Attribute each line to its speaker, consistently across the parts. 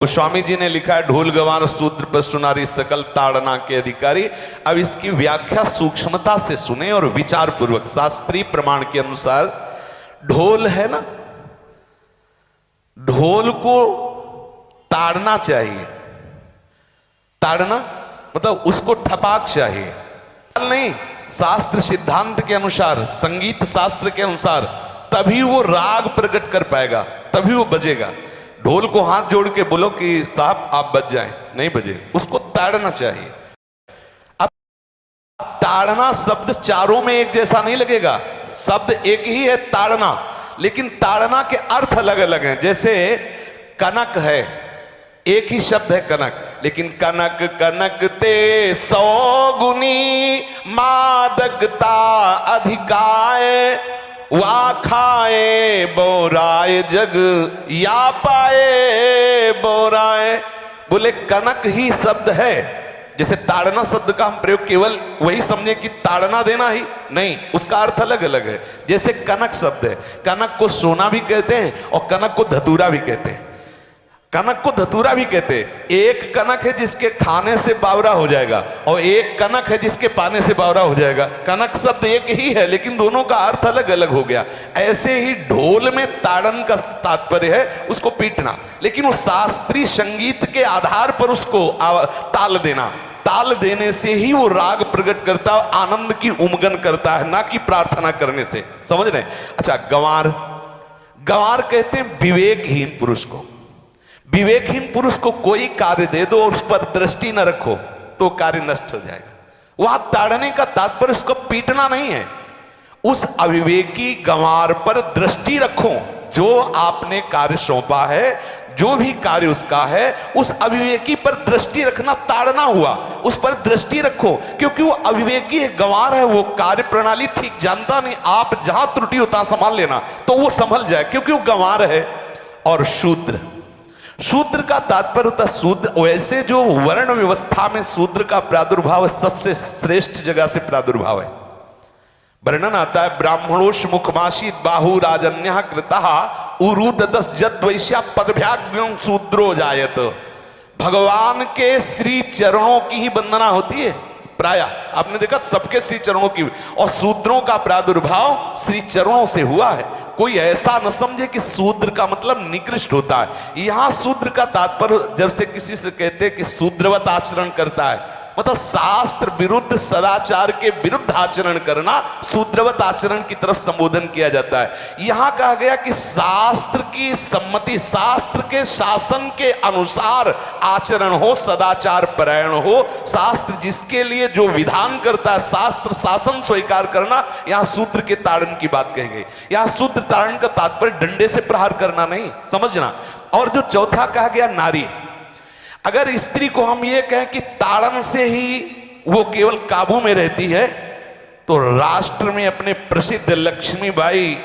Speaker 1: स्वामी जी ने लिखा है ढोल गवार शूद्र पशु नारी सकल ताड़ना के अधिकारी। अब इसकी व्याख्या सूक्ष्मता से सुने और विचार पूर्वक। शास्त्रीय प्रमाण के अनुसार ढोल है ना, ढोल को ताड़ना चाहिए। ताड़ना मतलब उसको ठपाक चाहिए, नहीं। शास्त्र सिद्धांत के अनुसार, संगीत शास्त्र के अनुसार तभी वो राग प्रकट कर पाएगा, तभी वो बजेगा। ढोल को हाथ जोड़ के बोलो कि साहब आप बज जाएं, नहीं बजे, उसको ताड़ना चाहिए। अब ताड़ना शब्द चारों में एक जैसा नहीं लगेगा, शब्द एक ही है ताड़ना, लेकिन ताड़ना के अर्थ अलग अलग हैं। जैसे कनक है, एक ही शब्द है कनक, लेकिन कनक कनक ते 100 गुनी मादकता अधिकाय, वा खाए बोराए जग या पाए बोराए। बोले कनक ही शब्द है। जैसे ताड़ना शब्द का हम प्रयोग केवल वही समझे कि ताड़ना देना ही नहीं, उसका अर्थ अलग अलग है। जैसे कनक शब्द है, कनक को सोना भी कहते हैं और कनक को धतूरा भी कहते हैं। कनक को धतूरा भी कहते हैं। एक कनक है जिसके खाने से बावरा हो जाएगा और एक कनक है जिसके पाने से बावरा हो जाएगा। कनक शब्द एक ही है लेकिन दोनों का अर्थ अलग अलग हो गया। ऐसे ही ढोल में ताड़न का तात्पर्य है उसको पीटना, लेकिन वो शास्त्रीय संगीत के आधार पर उसको ताल देना। ताल देने से ही वो राग प्रकट करता है, आनंद की उमगन करता है, ना कि प्रार्थना करने से। समझ रहे? अच्छा, गंवार, गंवार कहते हैं विवेकहीन पुरुष को। विवेकहीन पुरुष को कोई कार्य दे दो और उस पर दृष्टि न रखो तो कार्य नष्ट हो जाएगा। वहां ताड़ने का तात्पर्य उसको पीटना नहीं है, उस अविवेकी गंवार पर दृष्टि रखो। जो आपने कार्य सौंपा है, जो भी कार्य उसका है, उस अविवेकी पर दृष्टि रखना ताड़ना हुआ। उस पर दृष्टि रखो, क्योंकि वो अविवेकी है, गंवार है, वो कार्य प्रणाली ठीक जानता नहीं। आप जहां त्रुटि होता संभाल लेना तो वो संभल जाए, क्योंकि वो गंवार है। और शूद्र, शूद्र का तात्पर्य होता है शूद्र। वैसे जो वर्ण व्यवस्था में शूद्र का प्रादुर्भाव सबसे श्रेष्ठ जगह से प्रादुर्भाव है। वर्णन आता है ब्राह्मणोष मुखमाशी बाहु राजन्य कृता उरुदस जद वैश्या पदभ्याग्यं शूद्रो जायत। भगवान के श्री चरणों की ही वंदना होती है प्राय। आपने देखा सबके श्री चरणों की, और शूद्रों का प्रादुर्भाव श्री चरणों से हुआ है। कोई ऐसा न समझे कि शूद्र का मतलब निकृष्ट होता है। यहां शूद्र का तात्पर्य जब से किसी से कहते हैं कि शूद्रवत आचरण करता है, मतलब शास्त्र विरुद्ध, सदाचार के विरुद्ध आचरण करना, शूद्रवत आचरण की तरफ संबोधन किया जाता है। यहां कहा गया कि शास्त्र की सम्मति, शास्त्र के शासन के अनुसार आचरण हो, सदाचार परायण हो। शास्त्र जिसके लिए जो विधान करता है, शास्त्र शासन स्वीकार करना, यहां शूद्र के ताड़न की बात कही गई। यहां शूद्र ताड़न का तात्पर्य डंडे से प्रहार करना नहीं, समझना। और जो चौथा कहा गया नारी, अगर स्त्री को हम ये कहें कि ताड़न से ही वो केवल काबू में रहती है, तो राष्ट्र में अपने प्रसिद्ध लक्ष्मीबाई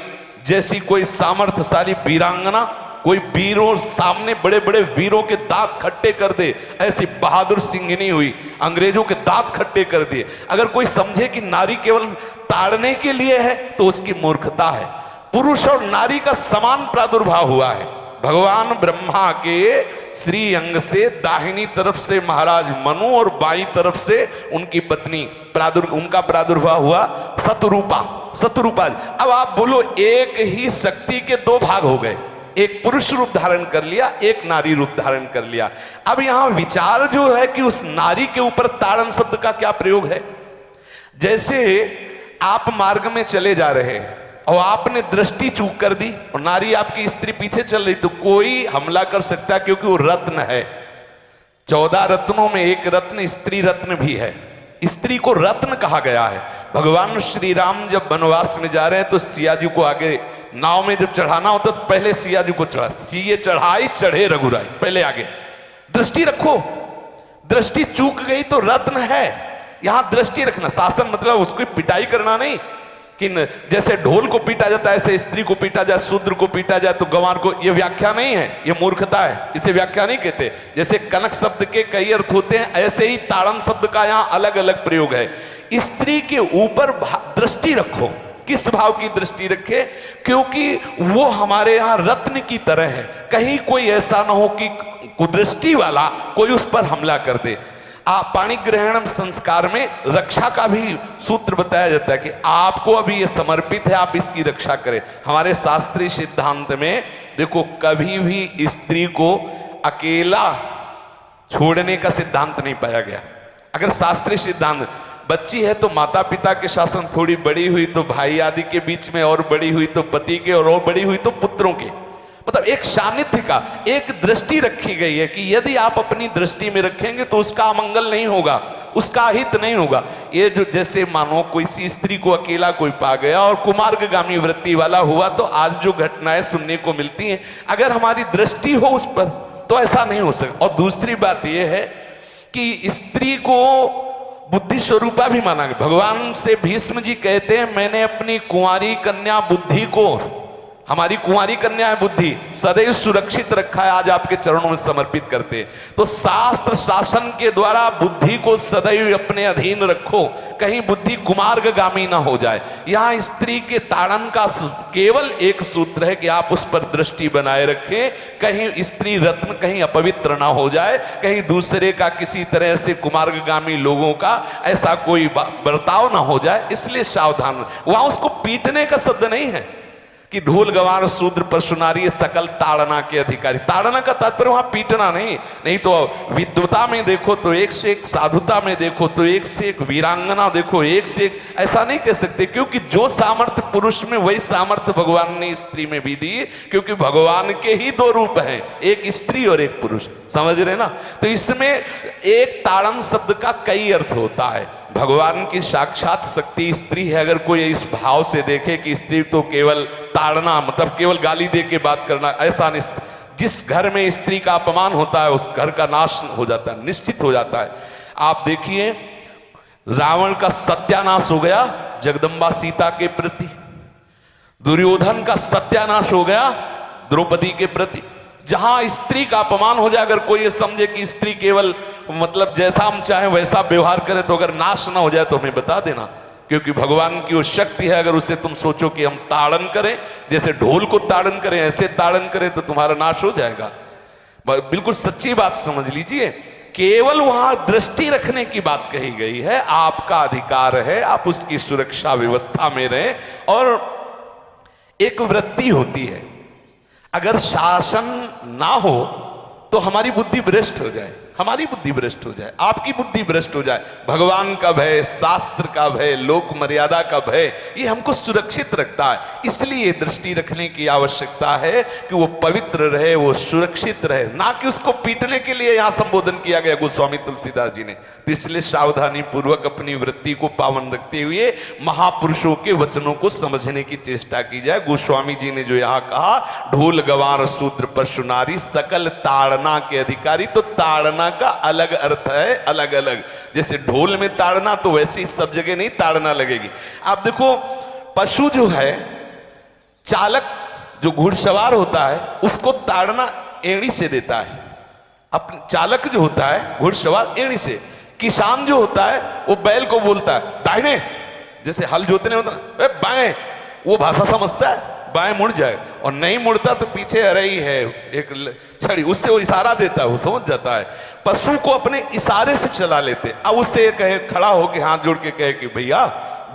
Speaker 1: जैसी कोई सामर्थ्यशाली वीरांगना, कोई वीरों सामने बड़े बड़े वीरों के दांत खट्टे कर दे, ऐसी बहादुर सिंघनी हुई, अंग्रेजों के दांत खट्टे कर दिए। अगर कोई समझे कि नारी केवल ताड़ने के लिए है तो उसकी मूर्खता है। पुरुष और नारी का समान प्रादुर्भाव हुआ है। भगवान ब्रह्मा के श्री अंग से दाहिनी तरफ से महाराज मनु और बाईं तरफ से उनकी पत्नी उनका प्रादुर्भाव हुआ शतरूपा। शतरूपा, अब आप बोलो एक ही शक्ति के दो भाग हो गए, एक पुरुष रूप धारण कर लिया, एक नारी रूप धारण कर लिया। अब यहां विचार जो है कि उस नारी के ऊपर ताड़न शब्द का क्या प्रयोग है। जैसे आप मार्ग में चले जा रहे हैं और आपने दृष्टि चूक कर दी और नारी आपकी स्त्री पीछे चल रही, तो कोई हमला कर सकता है, क्योंकि वो रत्न है। 14 रत्नों में एक रत्न स्त्री रत्न भी है। स्त्री को रत्न कहा गया है। भगवान श्री राम जब वनवास में जा रहे हैं तो सिया जी को आगे नाव में जब चढ़ाना होता तो पहले सिया जी को चढ़ा, सीए चढ़ाई चढ़े रघुराई, पहले आगे। दृष्टि रखो, दृष्टि चूक गई तो रत्न है। यहां दृष्टि रखना, शासन मतलब उसको पिटाई करना नहीं कि जैसे ढोल को पीटा जाता है ऐसे स्त्री को पीटा जाए, शूद्र को पीटा जाए तो गंवार को, ये व्याख्या नहीं है, ये मूर्खता है, इसे व्याख्या नहीं कहते। जैसे कनक शब्द के कई अर्थ होते हैं, ऐसे ही ताड़न शब्द का यहाँ अलग अलग प्रयोग है। स्त्री के ऊपर दृष्टि रखो, किस भाव की दृष्टि रखे, क्योंकि वो हमारे यहाँ रत्न की तरह है। कहीं कोई ऐसा ना हो कि कुदृष्टि वाला कोई उस पर हमला कर दे। पाणी ग्रहण संस्कार में रक्षा का भी सूत्र बताया जाता है कि आपको अभी ये समर्पित है, आप इसकी रक्षा करें। हमारे शास्त्रीय सिद्धांत में देखो कभी भी स्त्री को अकेला छोड़ने का सिद्धांत नहीं पाया गया। अगर शास्त्रीय सिद्धांत, बच्ची है तो माता पिता के शासन, थोड़ी बड़ी हुई तो भाई आदि के बीच में, और बड़ी हुई तो पति के, और बड़ी हुई तो पुत्रों के, मतलब एक सानिध्य का एक दृष्टि रखी गई है कि यदि आप अपनी दृष्टि में रखेंगे तो उसका अमंगल नहीं होगा, उसका हित नहीं होगा। ये जो जैसे मानो कोई सी स्त्री को अकेला कोई पा गया और कुमार्गगामी वृत्ति वाला हुआ, तो आज जो घटनाएं सुनने को मिलती हैं, अगर हमारी दृष्टि हो उस पर तो ऐसा नहीं हो सकता। और दूसरी बात यह है कि स्त्री को बुद्धि स्वरूपा भी माना गया। भगवान से भीष्म जी कहते हैं, मैंने अपनी कुंवारी कन्या बुद्धि को, हमारी कुंवारी कन्या है बुद्धि, सदैव सुरक्षित रखा है, आज आपके चरणों में समर्पित करते हैं। तो शास्त्र शासन के द्वारा बुद्धि को सदैव अपने अधीन रखो, कहीं बुद्धि कुमार्गगामी ना हो जाए। यहां स्त्री के ताड़न का केवल एक सूत्र है कि आप उस पर दृष्टि बनाए रखें, कहीं स्त्री रत्न कहीं अपवित्र ना हो जाए, कहीं दूसरे का किसी तरह से कुमार्गगामी लोगों का ऐसा कोई बर्ताव ना हो जाए, इसलिए सावधान। वहां उसको पीटने का शब्द नहीं है कि ढोल गवार शूद्र परशुनारी सकल ताड़ना के अधिकारी। ताड़ना का तात्पर्य वहां पीटना नहीं तो विद्वता में देखो तो एक से एक, साधुता में देखो तो एक से एक, वीरांगना देखो एक से एक, ऐसा नहीं कह सकते, क्योंकि जो सामर्थ्य पुरुष में वही सामर्थ्य भगवान ने स्त्री में भी दी, क्योंकि भगवान के ही दो रूप हैं, एक स्त्री और एक पुरुष, समझ रहे ना। तो इसमें एक ताड़न शब्द का कई अर्थ होता है। भगवान की साक्षात शक्ति स्त्री है। अगर कोई इस भाव से देखे कि स्त्री तो केवल ताड़ना, मतलब केवल गाली दे के बात करना, ऐसा नहीं। जिस घर में स्त्री का अपमान होता है उस घर का नाश हो जाता है, निश्चित हो जाता है। आप देखिए रावण का सत्यानाश हो गया जगदम्बा सीता के प्रति, दुर्योधन का सत्यानाश हो गया द्रौपदी के प्रति। जहां स्त्री का अपमान हो जाए, अगर कोई ये समझे कि स्त्री केवल मतलब जैसा हम चाहें वैसा व्यवहार करे, तो अगर नाश ना हो जाए तो हमें बता देना, क्योंकि भगवान की वो शक्ति है। अगर उसे तुम सोचो कि हम ताड़न करें, जैसे ढोल को ताड़न करें ऐसे ताड़न करें, तो तुम्हारा नाश हो जाएगा। बिल्कुल सच्ची बात समझ लीजिए। केवल वहां दृष्टि रखने की बात कही गई है, आपका अधिकार है, आप उसकी सुरक्षा व्यवस्था में रहें। और एक वृत्ति होती है, अगर शासन ना हो तो हमारी बुद्धि भ्रष्ट हो जाए, हमारी बुद्धि भ्रष्ट हो जाए, आपकी बुद्धि भ्रष्ट हो जाए। भगवान का भय, शास्त्र का भय, लोक मर्यादा का भय, ये हमको सुरक्षित रखता है। इसलिए दृष्टि रखने की आवश्यकता है कि वो पवित्र रहे, वो सुरक्षित रहे, ना कि उसको पीटने के लिए यहां संबोधन किया गया गोस्वामी तुलसीदास जी ने। इसलिए सावधानी पूर्वक अपनी वृत्ति को पावन रखते हुए महापुरुषों के वचनों को समझने की चेष्टा की जाए। गोस्वामी जी ने जो यहाँ कहा, ढोल गवार शूद्र परशुनारी सकल ताड़ना के अधिकारी, तो ताड़ना का अलग अर्थ है, अलग अलग। जैसे ढोल में ताड़ना, तो वैसे ही सब जगह नहीं ताड़ना लगेगी। आप देखो पशु जो है, चालक जो घुड़सवार होता है उसको ताड़ना एड़ी से देता है, अपने चालक जो होता है घुड़सवार एड़ी से। किसान जो होता है वो बैल को बोलता है दाहिने, जैसे हल जोतने होता है बाएं, वो भाषा समझता है, बाएं मुड़ जाए, और नहीं मुड़ता तो पीछे अरई है एक छड़ी, उससे वो इशारा देता है, वो समझ जाता है। पशु को अपने इशारे से चला लेते। अब उससे कहे, खड़ा होकर हाथ जोड़ के कहे कि भैया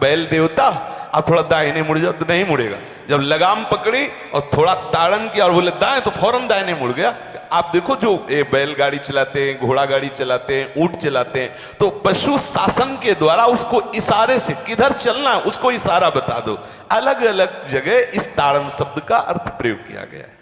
Speaker 1: बैल देवता आप थोड़ा दाहिने मुड़ जाओ, तो नहीं मुड़ेगा। जब लगाम पकड़ी और थोड़ा ताड़न किया और बोले दाएं, तो फौरन दाहिने मुड़ गया। आप देखो जो बैलगाड़ी चलाते हैं, घोड़ा गाड़ी चलाते हैं, ऊंट चलाते हैं, तो पशु शासन के द्वारा उसको इशारे से किधर चलना उसको इशारा बता दो। अलग अलग जगह इस ताड़न शब्द का अर्थ प्रयोग किया गया है।